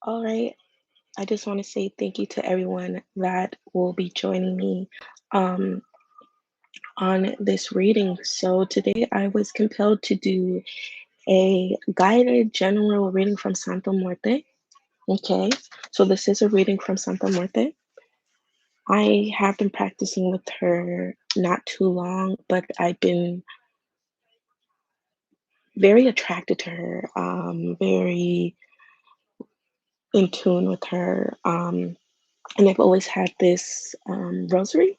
All right. I just want to say thank you to everyone that will be joining me um, on this reading. So, today I was compelled to do a guided general reading from Santa Muerte. Okay. So, this is a reading from Santa Muerte. I have been practicing with her not too long, but I've been very attracted to her, very in tune with her. And I've always had this rosary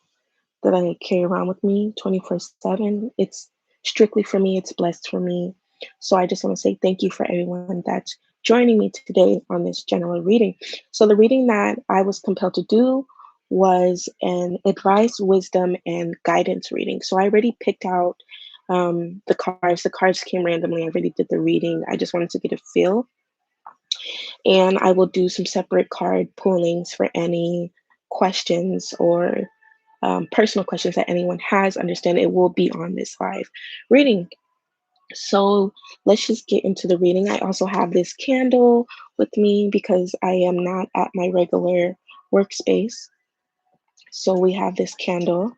that I carry around with me 24/7. It's strictly for me, it's blessed for me. So I just want to say thank you for everyone that's joining me today on this general reading. So the reading that I was compelled to do was an advice, wisdom, and guidance reading. So I already picked out the cards. The cards came randomly. I already did the reading. I just wanted to get a feel. And I will do some separate card pullings for any questions or personal questions that anyone has. Understand it will be on this live reading. So let's just get into the reading. I also have this candle with me because I am not at my regular workspace. So we have this candle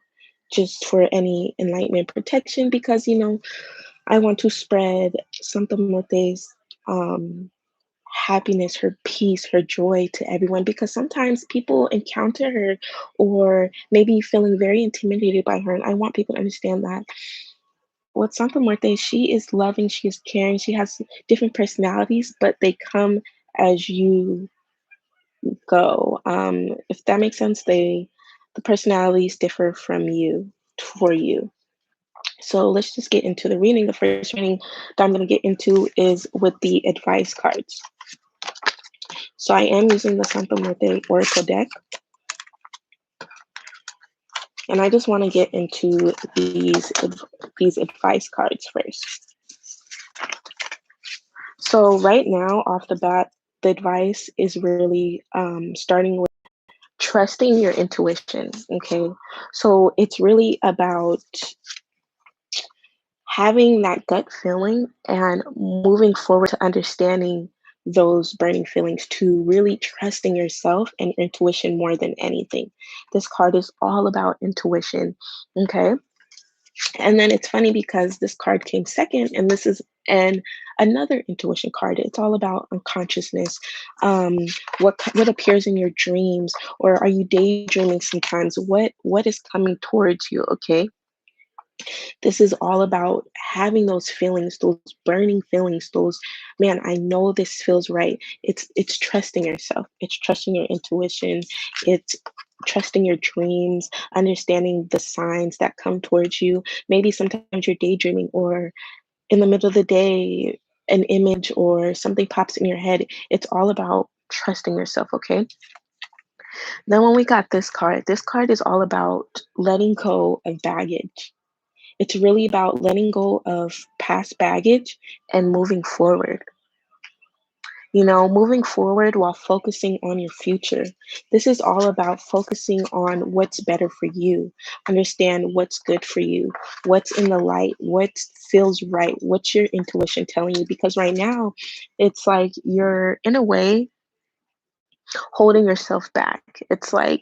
just for any enlightenment protection because, I want to spread Santa Muerte's um, happiness, her peace, her joy to everyone because sometimes people encounter her or maybe feeling very intimidated by her. And I want people to understand that with Santa Muerte, she is loving, she is caring, she has different personalities, but they come as you go. If that makes sense, the personalities differ from you for you. So let's just get into the reading. The first reading that I'm going to get into is with the advice cards. So I am using the Santa Muerte Oracle deck, and I just want to get into these advice cards first. So right now, off the bat, the advice is really starting with trusting your intuition. Okay, so it's really about having that gut feeling and moving forward to understanding those burning feelings, to really trusting yourself and intuition more than anything. This card is all about intuition. Okay. And then it's funny because this card came second, and this is another intuition card. It's all about unconsciousness, um, what appears in your dreams, or are you daydreaming sometimes? What is coming towards you? Okay, this is all about having those feelings, those burning feelings, those, man, I know this feels right. It's trusting yourself. It's trusting your intuition. It's trusting your dreams, understanding the signs that come towards you. Maybe sometimes you're daydreaming or in the middle of the day, an image or something pops in your head. It's all about trusting yourself, okay? Then when we got this card is all about letting go of baggage. It's really about letting go of past baggage and moving forward. Moving forward while focusing on your future. This is all about focusing on what's better for you. Understand what's good for you, what's in the light, what feels right, what's your intuition telling you. Because right now, it's like you're, in a way, holding yourself back. It's like,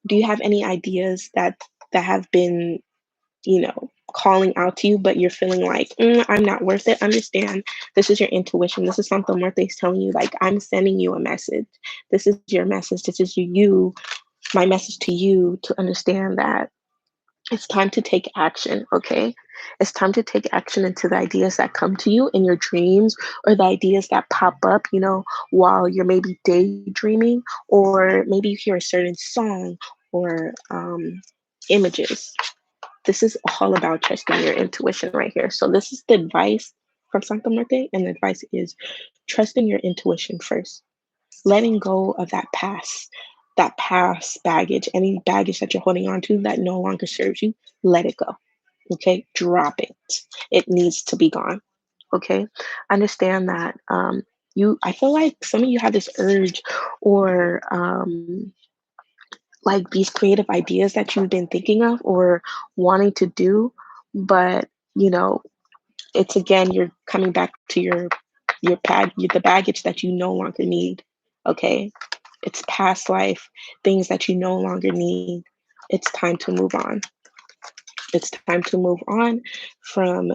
do you have any ideas that have been calling out to you, but you're feeling like, I'm not worth it. Understand, this is your intuition. This is something Muerte is telling you, like, I'm sending you a message. This is your message. This is my message to you to understand that it's time to take action, okay? It's time to take action into the ideas that come to you in your dreams or the ideas that pop up, while you're maybe daydreaming, or maybe you hear a certain song or images. This is all about trusting your intuition right here. So this is the advice from Santa Muerte, and the advice is trusting your intuition first, letting go of that past baggage, any baggage that you're holding on to that no longer serves you, let it go. Okay, drop it. It needs to be gone. Okay, understand that I feel like some of you have this urge or like these creative ideas that you've been thinking of or wanting to do, but you know it's again, you're coming back to the baggage that you no longer need. Okay. It's past life, things that you no longer need. It's time to move on. It's time to move on from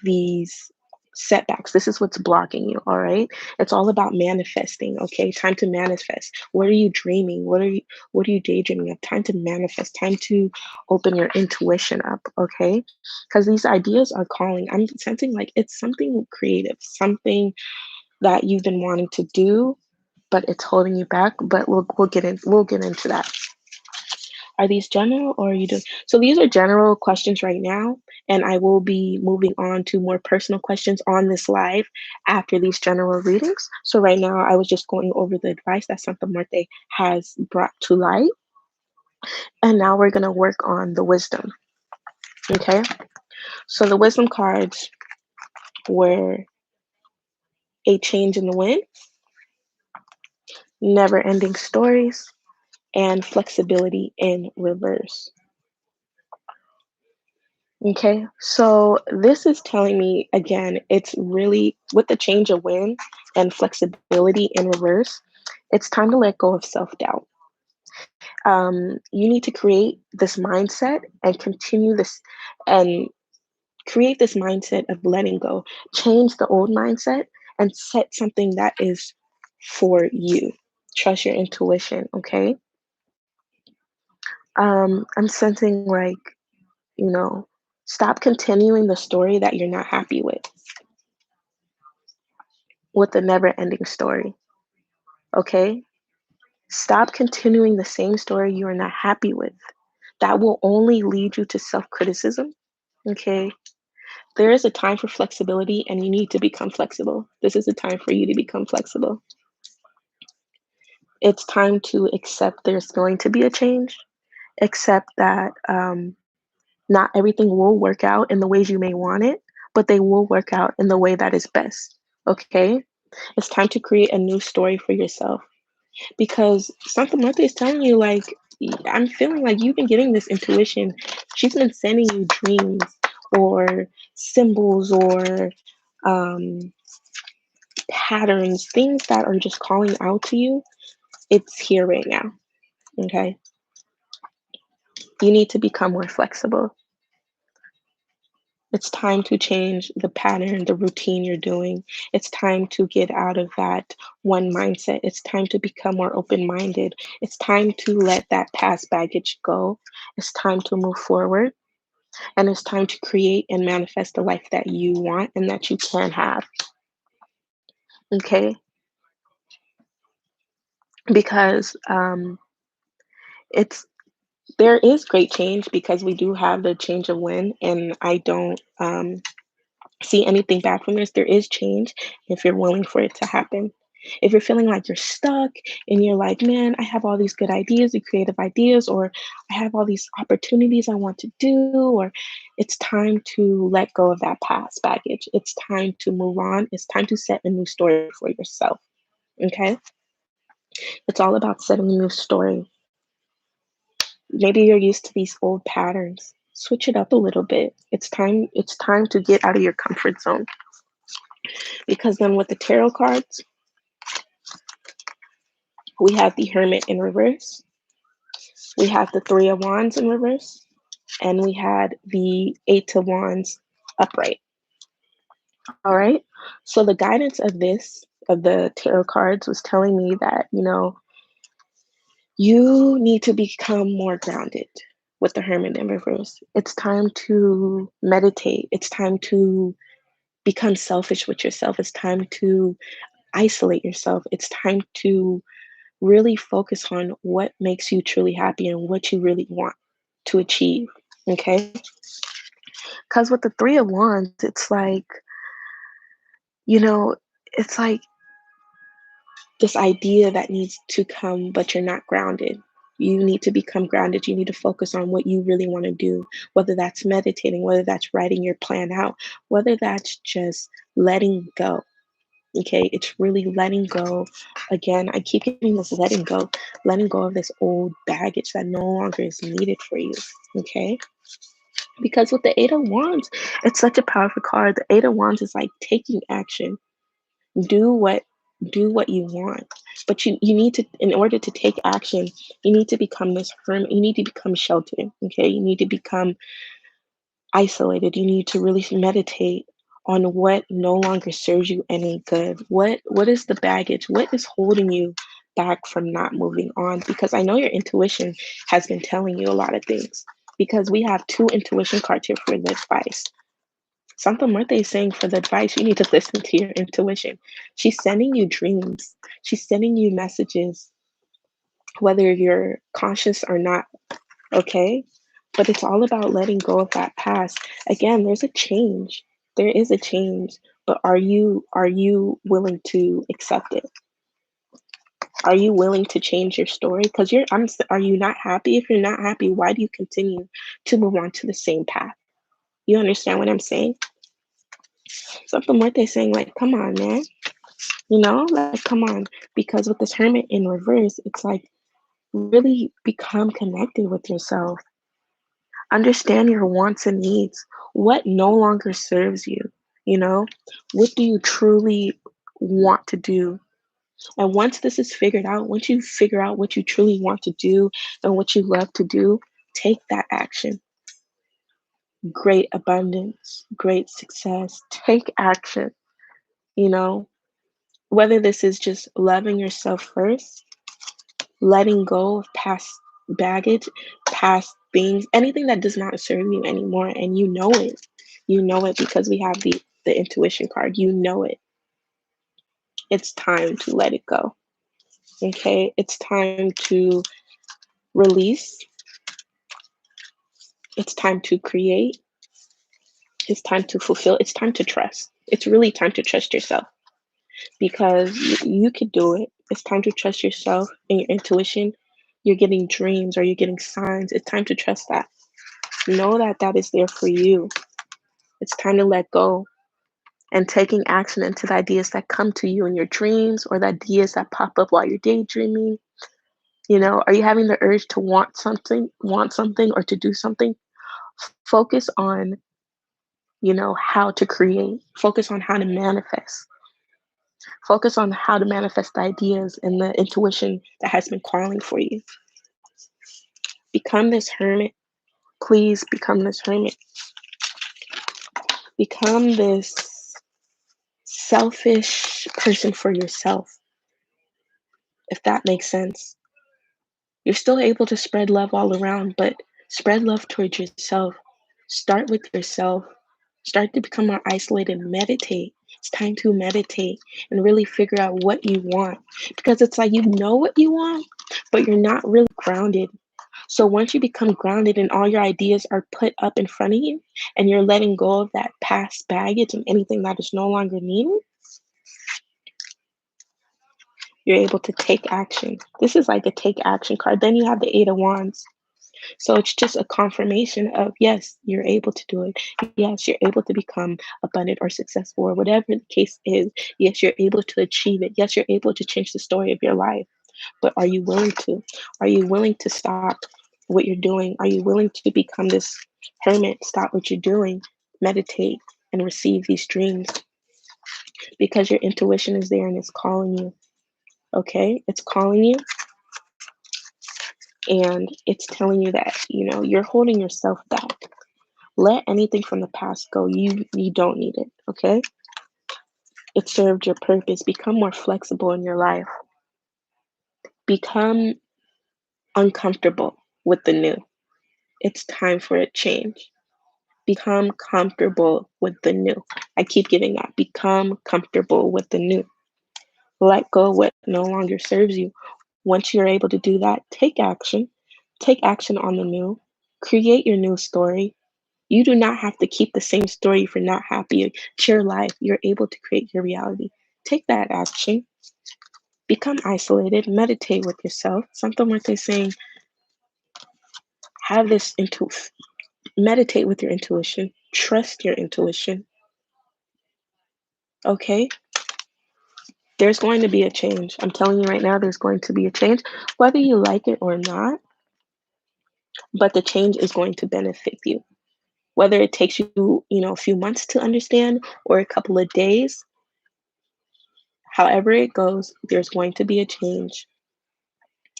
these setbacks. This is what's blocking you, all right? It's all about manifesting, okay? Time to manifest. What are you dreaming? What are you daydreaming of? Time to manifest. Time to open your intuition up, okay? Because these ideas are calling. I'm sensing like it's something creative, something that you've been wanting to do, but it's holding you back. But we'll get into that. Are these general or are you doing so these are general questions right now, and I will be moving on to more personal questions on this live after these general readings. So right now I was just going over the advice that Santa Muerte has brought to light, and now we're gonna work on the wisdom. Okay. So the wisdom cards were a change in the wind, never ending stories, and flexibility in reverse. Okay, so this is telling me again, it's really with the change of wind and flexibility in reverse, it's time to let go of self doubt. You need to create this mindset and continue this and create this mindset of letting go. Change the old mindset and set something that is for you. Trust your intuition, okay? I'm sensing like, you know, stop continuing the story that you're not happy with a never ending story. Okay? Stop continuing the same story you are not happy with. That will only lead you to self criticism. Okay? There is a time for flexibility, and you need to become flexible. This is a time for you to become flexible. It's time to accept there's going to be a change, accept that not everything will work out in the ways you may want it, but they will work out in the way that is best. Okay? It's time to create a new story for yourself because Santa Marta is telling you, like, I'm feeling like you've been getting this intuition. She's been sending you dreams or symbols or um, patterns, things that are just calling out to you. It's here right now. Okay. You need to become more flexible. It's time to change the pattern, the routine you're doing. It's time to get out of that one mindset. It's time to become more open minded. It's time to let that past baggage go. It's time to move forward. And it's time to create and manifest the life that you want and that you can have. Okay. Because it's there is great change because we do have the change of wind, and I don't see anything bad from this. There is change if you're willing for it to happen. If you're feeling like you're stuck and you're like, man, I have all these good ideas, the creative ideas, or I have all these opportunities I want to do, or it's time to let go of that past baggage. It's time to move on. It's time to set a new story for yourself. Okay. It's all about setting a new story. Maybe you're used to these old patterns. Switch it up a little bit. It's time to get out of your comfort zone. Because then with the tarot cards, we have the Hermit in reverse, we have the Three of Wands in reverse, and we had the Eight of Wands upright. All right. So the guidance of the tarot cards, was telling me that, you need to become more grounded with the Hermit in reverse. It's time to meditate. It's time to become selfish with yourself. It's time to isolate yourself. It's time to really focus on what makes you truly happy and what you really want to achieve. Okay. Because with the Three of Wands, it's like, you know, it's like this idea that needs to come, but you're not grounded. You need to become grounded. You need to focus on what you really want to do, whether that's meditating, whether that's writing your plan out, whether that's just letting go. Okay, it's really letting go. Again, I keep getting this letting go of this old baggage that no longer is needed for you. Okay, because with the Eight of Wands, it's such a powerful card. The Eight of Wands is like taking action. Do what do what you want. But you need to, in order to take action, you need to become this hermit. You need to become sheltered. Okay. You need to become isolated. You need to really meditate on what no longer serves you any good. What is the baggage? What is holding you back from not moving on? Because I know your intuition has been telling you a lot of things. Because we have two intuition cards here for the advice. Santa Muerte is saying for the advice, you need to listen to your intuition. She's sending you dreams. She's sending you messages, whether you're conscious or not, okay? But it's all about letting go of that past. Again, there's a change. There is a change, but are you willing to accept it? Are you willing to change your story? Because are you not happy? If you're not happy, why do you continue to move on to the same path? You understand what I'm saying? Something what they're saying, like, come on, man. Like, come on. Because with this hermit in reverse, it's like really become connected with yourself. Understand your wants and needs. What no longer serves you? You know, what do you truly want to do? And once this is figured out, once you figure out what you truly want to do and what you love to do, take that action. Great abundance, great success. Take action, you know, whether this is just loving yourself first, letting go of past baggage, past things, anything that does not serve you anymore, and you know it. You know it because we have the intuition card. You know it. It's time to let it go. Okay? It's time to release. It's time to create. It's time to fulfill. It's time to trust. It's really time to trust yourself because you could do it. It's time to trust yourself and your intuition. You're getting dreams or you're getting signs. It's time to trust that. Know that that is there for you. It's time to let go and taking action into the ideas that come to you in your dreams or the ideas that pop up while you're daydreaming. Are you having the urge to want something or to do something? Focus on, how to create. Focus on how to manifest. Focus on how to manifest the ideas and the intuition that has been calling for you. Become this hermit. Please become this hermit. Become this selfish person for yourself, if that makes sense. You're still able to spread love all around, but spread love towards yourself. Start with yourself. Start to become more isolated. Meditate. It's time to meditate and really figure out what you want because it's like you know what you want, but you're not really grounded. So once you become grounded and all your ideas are put up in front of you and you're letting go of that past baggage and anything that is no longer needed, you're able to take action. This is like a take action card. Then you have the Eight of Wands. So it's just a confirmation of yes, you're able to do it. Yes, you're able to become abundant or successful or whatever the case is. Yes, you're able to achieve it. Yes, you're able to change the story of your life. But are you willing to? Are you willing to stop what you're doing? Are you willing to become this hermit? Stop what you're doing, meditate, and receive these dreams because your intuition is there and it's calling you. Okay? It's calling you and it's telling you that, you're holding yourself back. Let anything from the past go. You don't need it, okay? It served your purpose. Become more flexible in your life. Become uncomfortable with the new. It's time for a change. Become comfortable with the new. I keep giving that. Become comfortable with the new. Let go what no longer serves you. Once you're able to do that, take action. Take action on the new. Create your new story. You do not have to keep the same story if you're not happy. It's your life. You're able to create your reality. Take that action. Become isolated. Meditate with yourself. Something like they're saying, have this meditate with your intuition. Trust your intuition. Okay? There's going to be a change. I'm telling you right now, there's going to be a change, whether you like it or not, but the change is going to benefit you. Whether it takes you, a few months to understand or a couple of days, However it goes, there's going to be a change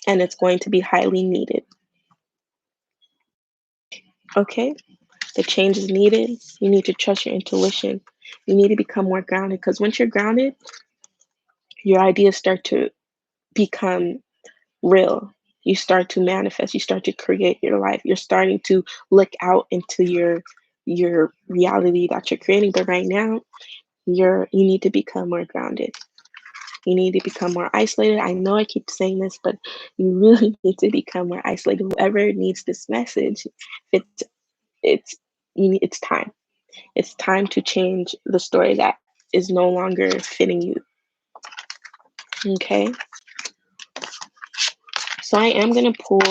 and it's going to be highly needed. Okay? The change is needed. You need to trust your intuition. You need to become more grounded because once you're grounded, your ideas start to become real. You start to manifest, you start to create your life. You're starting to look out into your reality that you're creating. But right now, you need to become more grounded. You need to become more isolated. I know I keep saying this, but you really need to become more isolated. Whoever needs this message, it's it's it's time. It's time to change the story that is no longer fitting you. Okay, so I am gonna pull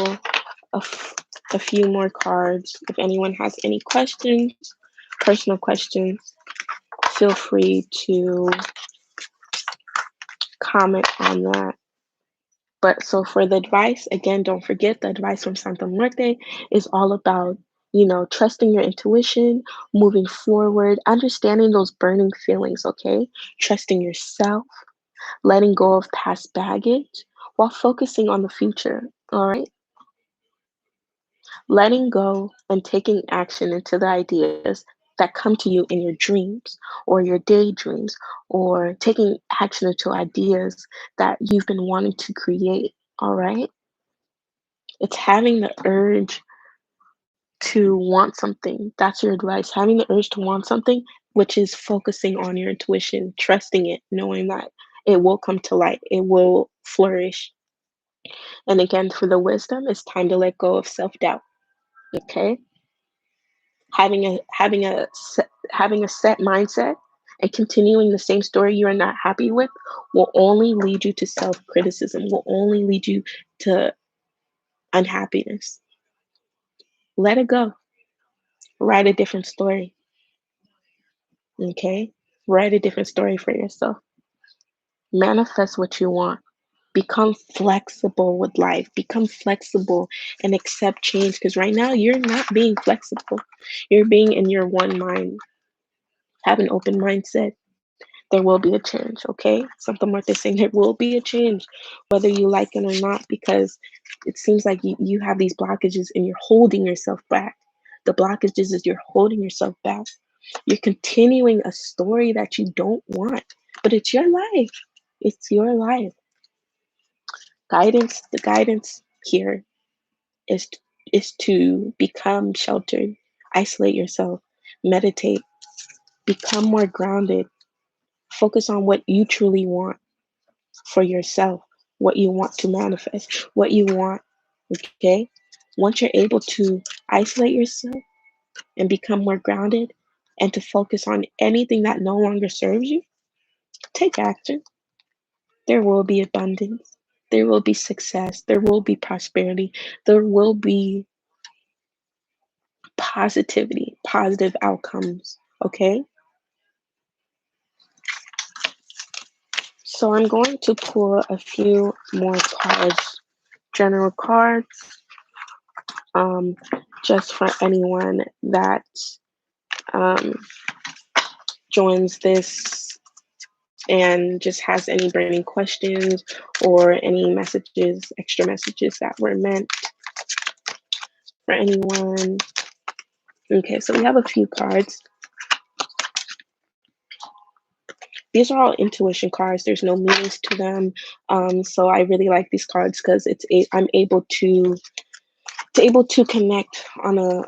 a, f- a few more cards. If anyone has any questions, personal questions, feel free to comment on that. But so for the advice, again, don't forget the advice from Santa Muerte is all about, trusting your intuition, moving forward, understanding those burning feelings, okay? Trusting yourself, letting go of past baggage while focusing on the future, all right? Letting go and taking action into the ideas that come to you in your dreams or your daydreams, or taking action into ideas that you've been wanting to create, all right? It's having the urge to want something. That's your advice. Having the urge to want something, which is focusing on your intuition, trusting it, knowing that it will come to light, it will flourish. And again, for the wisdom, it's time to let go of self doubt. Okay, having a set mindset and continuing the same story you are not happy with will only lead you to self criticism. Will only lead you to unhappiness. Let it go. Write a different story. Okay? Write a different story for yourself. Manifest what you want. Become flexible with life. Become flexible and accept change because right now you're not being flexible. You're being in your one mind. Have an open mindset. There will be a change, okay? Something like this saying there will be a change, whether you like it or not, because it seems like you have these blockages and you're holding yourself back. The blockages is you're holding yourself back. You're continuing a story that you don't want, but it's your life. It's your life. The guidance here is is to become sheltered, isolate yourself, meditate, become more grounded, focus on what you truly want for yourself, what you want to manifest, what you want. Okay? Once you're able to isolate yourself and become more grounded and to focus on anything that no longer serves you, take action. There will be abundance. There will be success. There will be prosperity. There will be positivity, positive outcomes. Okay? So I'm going to pull a few more cards, general cards, um, just for anyone that um, joins this and just has any burning questions or any messages, extra messages that were meant for anyone. Okay, so we have a few cards. These are all intuition cards. There's no meanings to them. So I really like these cards because I'm able to connect on a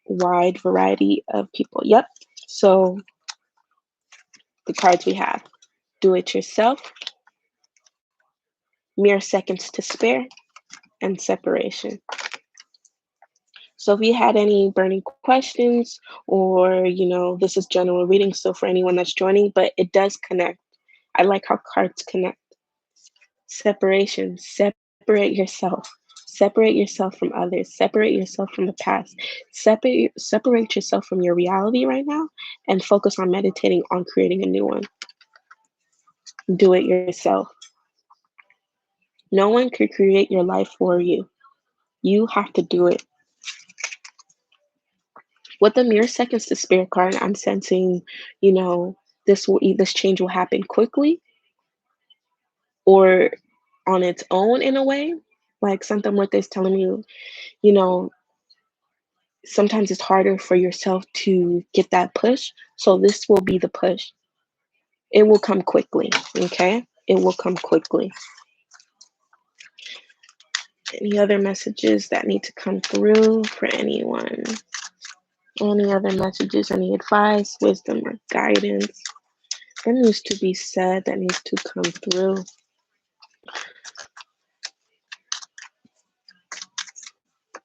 wide variety of people. Yep. So the cards we have: do it yourself, mere seconds to spare, and separation. So if you had any burning questions or, this is general reading, so for anyone that's joining, but it does connect. I like how cards connect. Separation, separate yourself. Separate yourself from others. Separate yourself from the past. Separate yourself from your reality right now and focus on meditating on creating a new one. Do it yourself. No one could create your life for you. You have to do it. With the mere seconds to spare card, I'm sensing, this change will happen quickly or on its own in a way. Like something what is telling you, you know, sometimes it's harder for yourself to get that push. So this will be the push. It will come quickly, okay? It will come quickly. Any other messages that need to come through for anyone? Any other messages, any advice, wisdom, or guidance that needs to be said, that needs to come through?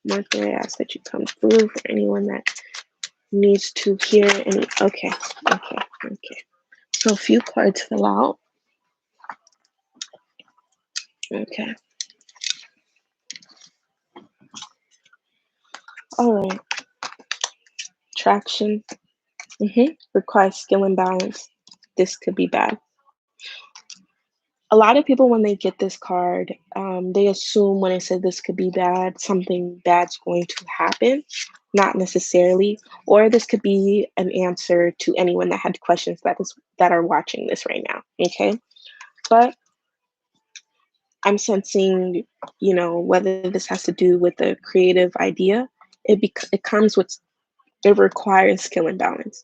Muerte, I ask that you come through for anyone that needs to hear any. Okay, okay, okay. So a few cards fell out. Okay. All right. Traction. Requires skill and balance. This could be bad. A lot of people, when they get this card, they assume when I said this could be bad, something bad's going to happen. Not necessarily. Or this could be an answer to anyone that had questions that are watching this right now. Okay. But I'm sensing, whether this has to do with a creative idea, it comes with, it requires skill and balance.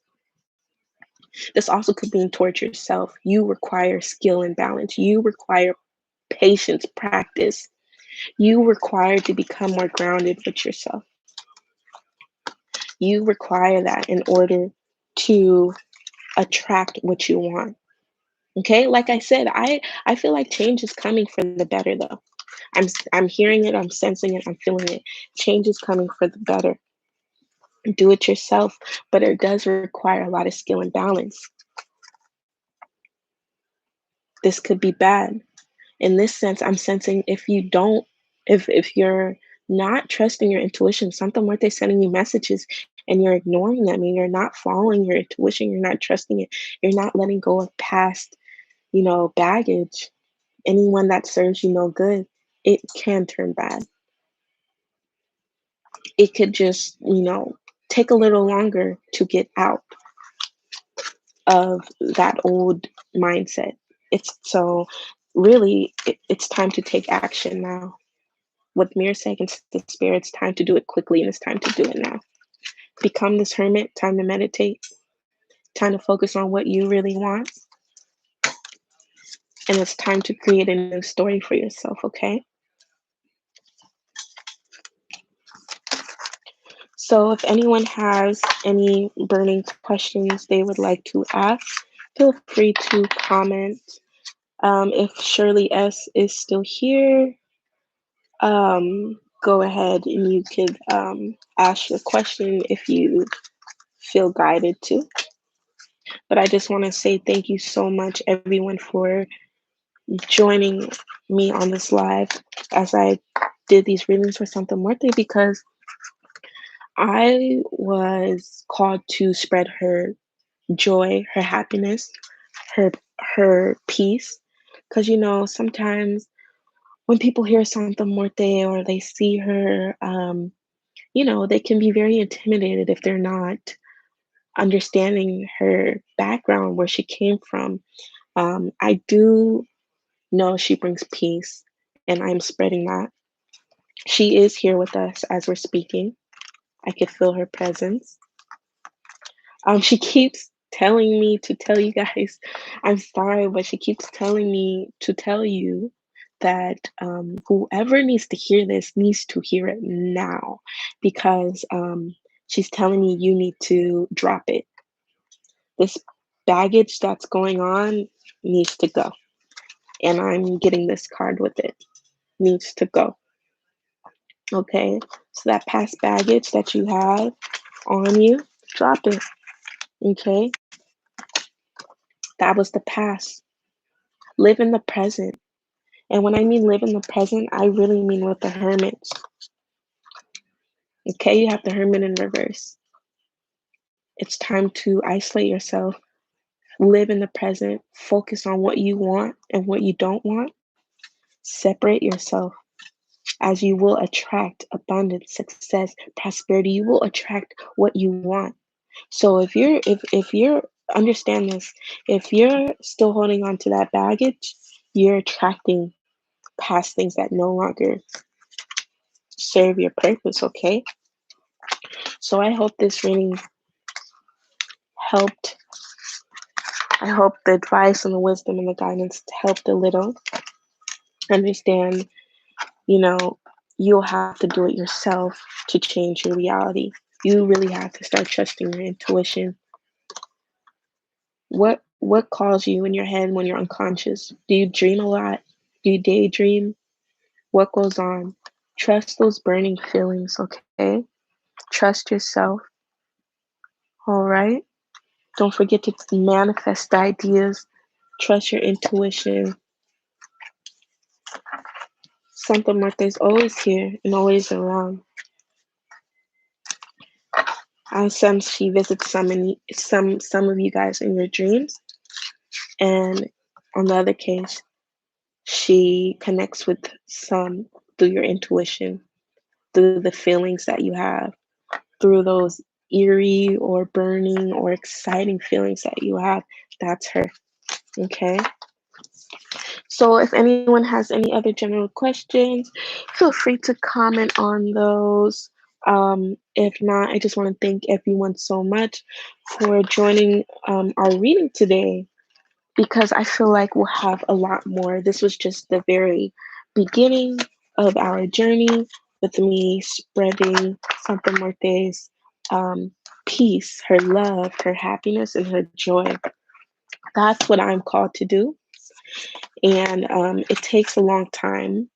This also could mean towards yourself. You require skill and balance. You require patience, practice. You require to become more grounded with yourself. You require that in order to attract what you want. Okay? Like I said, I feel like change is coming for the better though. I'm hearing it, I'm sensing it, I'm feeling it. Change is coming for the better. Do it yourself, but it does require a lot of skill and balance. This could be bad. In this sense, I'm sensing if you're not trusting your intuition, something where they're sending you messages and you're ignoring them and you're not following your intuition, you're not trusting it, you're not letting go of past, baggage, anyone that serves you no good, it can turn bad. It could just, take a little longer to get out of that old mindset. It's so really it's time to take action now. With mirror seconds to spare, it's time to do it quickly and it's time to do it now. Become this hermit, time to meditate, time to focus on what you really want. And it's time to create a new story for yourself, okay? So if anyone has any burning questions they would like to ask, feel free to comment. If Shirley S is still here, go ahead and you could ask your question if you feel guided to. But I just want to say thank you so much, everyone, for joining me on this live as I did these readings for Santa Muerte, because I was called to spread her joy, her happiness, her her peace. Because sometimes when people hear Santa Muerte or they see her, they can be very intimidated if they're not understanding her background, where she came from. I do know she brings peace, and I'm spreading that. She is here with us as we're speaking. I could feel her presence. She keeps telling me to tell you guys, I'm sorry, but she keeps telling me to tell you that whoever needs to hear this needs to hear it now, because she's telling me you need to drop it. This baggage that's going on needs to go. And I'm getting this card with it. Needs to go. Okay? So that past baggage that you have on you, drop it. Okay? That was the past. Live in the present. And when I mean live in the present, I really mean with the hermits. Okay? You have the hermit in reverse. It's time to isolate yourself, live in the present, focus on what you want and what you don't want. Separate yourself, as you will attract abundance, success, prosperity. You will attract what you want. So if you're understand this, if you're still holding on to that baggage, You're attracting past things that no longer serve your purpose, okay? So I hope this reading helped. I hope the advice and the wisdom and the guidance helped a little. Understand, you know, you'll have to do it yourself to change your reality. You really have to start trusting your intuition. What calls you in your head when you're unconscious? Do you dream a lot? Do you daydream? What goes on? Trust those burning feelings, okay? Trust yourself, all right? Don't forget to manifest the ideas. Trust your intuition. Santa Muerte is always here and always around. I sense she visits some of you guys in your dreams, and on the other case, she connects with some through your intuition, through the feelings that you have, through those eerie or burning or exciting feelings that you have. That's her. Okay. So if anyone has any other general questions, feel free to comment on those. If not, I just want to thank everyone so much for joining our reading today, because I feel like we'll have a lot more. This was just the very beginning of our journey with me spreading Santa Muerte's peace, her love, her happiness, and her joy. That's what I'm called to do. And it takes a long time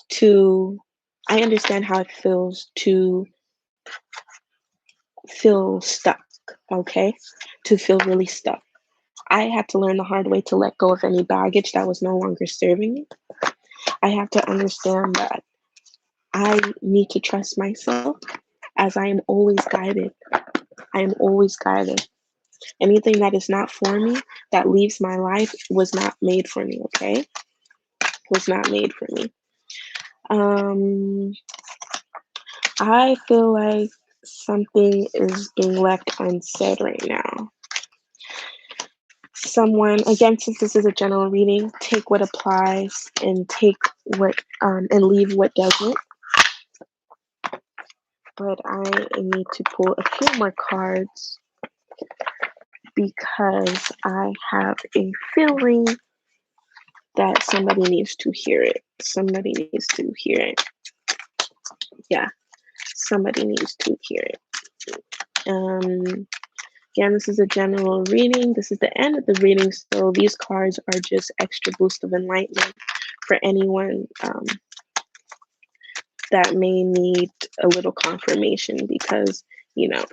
to, I understand how it feels to feel stuck, okay? To feel really stuck. I had to learn the hard way to let go of any baggage that was no longer serving me. I have to understand that I need to trust myself, as I am always guided. I am always guided. Anything that is not for me, that leaves my life, was not made for me, okay? Was not made for me. Um, I feel like something is being left unsaid right now. Someone, again, since this is a general reading, take what applies and take what and leave what doesn't. But I need to pull a few more cards because I have a feeling that somebody needs to hear it. Somebody needs to hear it. Yeah, somebody needs to hear it. Again, this is a general reading. This is the end of the reading, so these cards are just extra boost of enlightenment for anyone that may need a little confirmation, because, you know,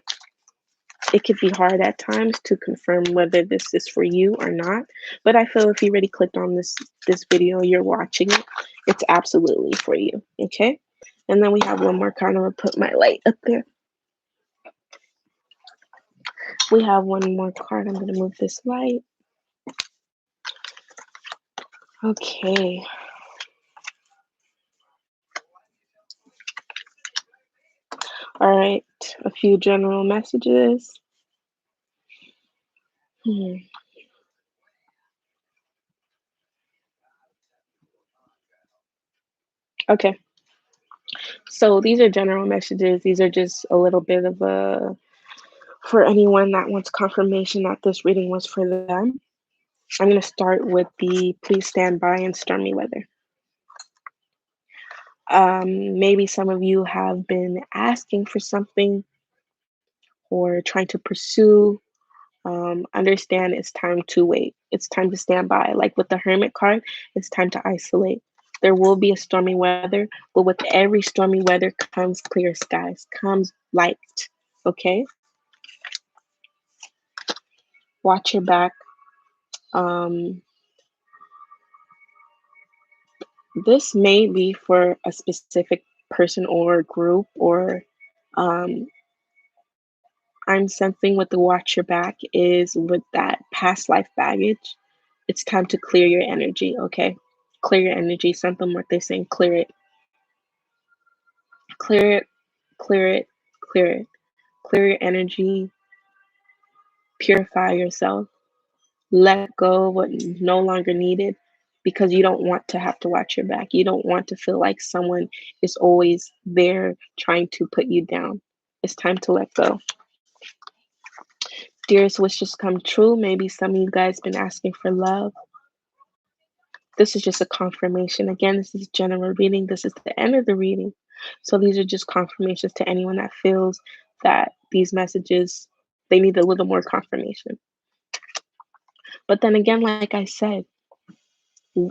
it could be hard at times to confirm whether this is for you or not. But I feel if you already clicked on this video, you're watching it, it's absolutely for you, okay? And then we have one more card. I'm gonna put my light up there. We have one more card. I'm gonna move this light. Okay. All right, a few general messages. Okay, so these are general messages. These are just a little bit of a, for anyone that wants confirmation that this reading was for them. I'm going to start with the please stand by in stormy weather. Maybe some of you have been asking for something or trying to pursue. Understand it's time to wait. It's time to stand by. Like with the Hermit card, it's time to isolate. There will be a stormy weather, but with every stormy weather comes clear skies, comes light. Okay? Watch your back. Um, this may be for a specific person or group, or um, I'm sensing with the watch your back is with that past life baggage. It's time to clear your energy, okay? Clear your energy. Something what they're saying, clear it. Clear it, clear it, clear it. Clear your energy, purify yourself, let go of what is no longer needed, because you don't want to have to watch your back. You don't want to feel like someone is always there trying to put you down. It's time to let go. Dearest wishes come true. Maybe some of you guys been asking for love. This is just a confirmation. Again, this is general reading. This is the end of the reading. So these are just confirmations to anyone that feels that these messages, they need a little more confirmation. But then again, like I said,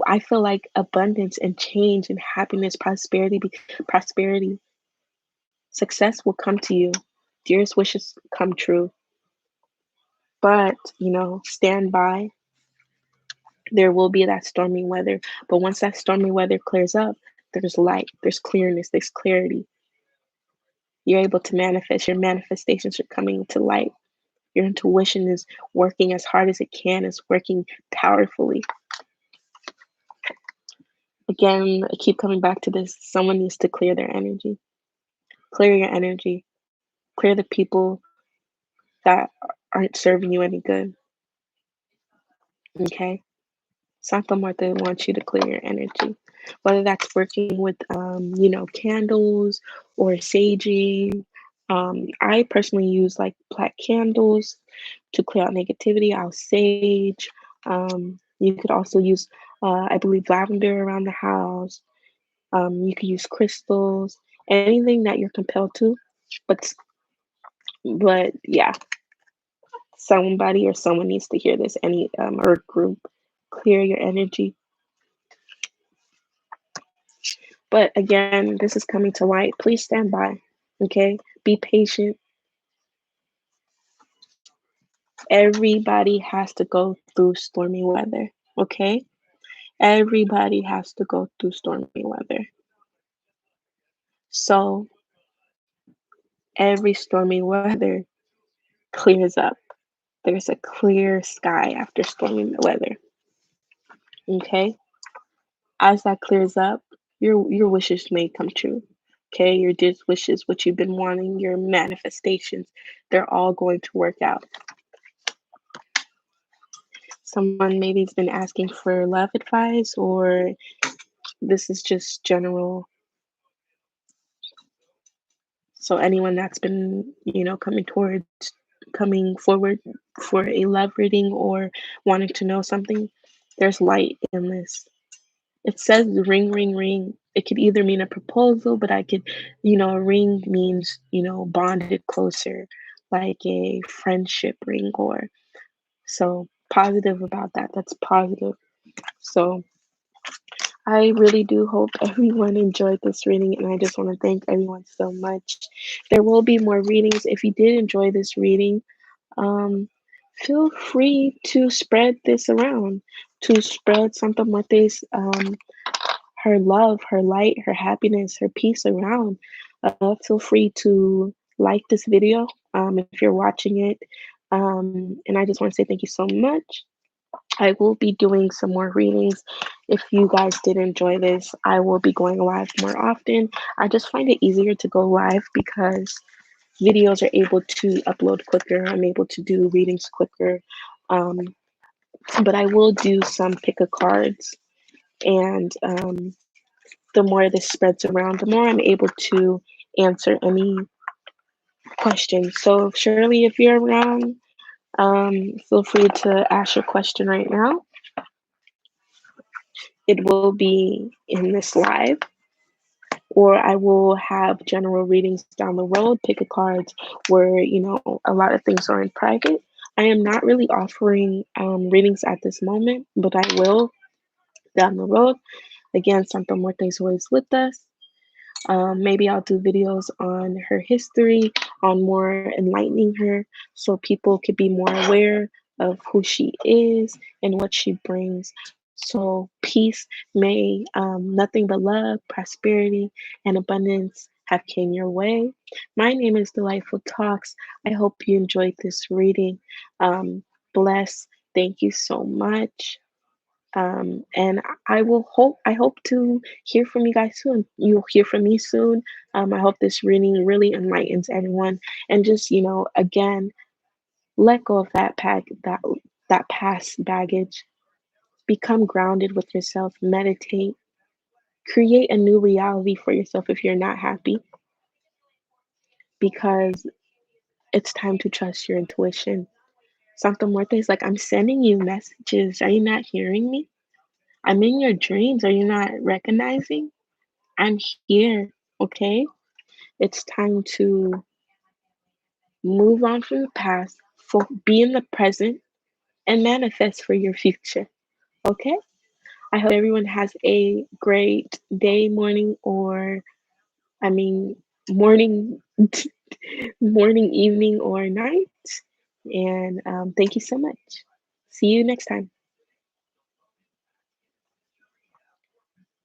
I feel like abundance and change and happiness, prosperity, success will come to you. Dearest wishes come true. But, stand by. There will be that stormy weather. But once that stormy weather clears up, there's light, there's clearness, there's clarity. You're able to manifest. Your manifestations are coming to light. Your intuition is working as hard as it can, is working powerfully. Again, I keep coming back to this. Someone needs to clear their energy. Clear your energy. Clear the people that aren't serving you any good. Okay? Santa Muerte wants you to clear your energy. Whether that's working with, candles or saging. I personally use like black candles to clear out negativity. I'll sage. You could also use, I believe, lavender around the house. You could use crystals, anything that you're compelled to. But but yeah, somebody or someone needs to hear this. Any or group, clear your energy. But again, this is coming to light. Please stand by. Okay, be patient. Everybody has to go through stormy weather. Okay, everybody has to go through stormy weather. So every stormy weather clears up. There's a clear sky after stormy weather. Okay, as that clears up, your wishes may come true. Okay, your just wishes, what you've been wanting, your manifestations, they're all going to work out. Someone maybe's been asking for love advice, or this is just general. So anyone that's been, coming forward for a love reading or wanting to know something, there's light in this. It says ring, ring, ring. It could either mean a proposal, but I could, a ring means, bonded closer, like a friendship ring, or so positive about that. That's positive. So I really do hope everyone enjoyed this reading, and I just want to thank everyone so much. There will be more readings. If you did enjoy this reading, um, feel free to spread this around, to spread Santa Muerte's her love, her light, her happiness, her peace around. Feel free to like this video if you're watching it. And I just want to say thank you so much. I will be doing some more readings. If you guys did enjoy this, I will be going live more often. I just find it easier to go live because videos are able to upload quicker. I'm able to do readings quicker. Um, but I will do some pick a cards, and the more this spreads around, the more I'm able to answer any questions. So, Shirley, if you're around, feel free to ask your question right now. It will be in this live, or I will have general readings down the road, pick a cards where, a lot of things are in private. I am not really offering readings at this moment, but I will down the road. Again, Santa Muerte is always with us. Maybe I'll do videos on her history, on more enlightening her, so people could be more aware of who she is and what she brings. So, peace, may nothing but love, prosperity, and abundance have came your way. My name is Delightful Talks. I hope you enjoyed this reading. Bless. Thank you so much. And I hope to hear from you guys soon. You'll hear from me soon. I hope this reading really enlightens everyone, and just, again, let go of that past baggage. Become grounded with yourself, meditate, create a new reality for yourself if you're not happy, because it's time to trust your intuition. Santa Muerte is like, I'm sending you messages. Are you not hearing me? I'm in your dreams. Are you not recognizing? I'm here. Okay. It's time to move on from the past, be in the present, and manifest for your future. Okay. I hope everyone has a great day, morning, or I mean, morning, morning, evening, or night. And thank you so much. See you next time.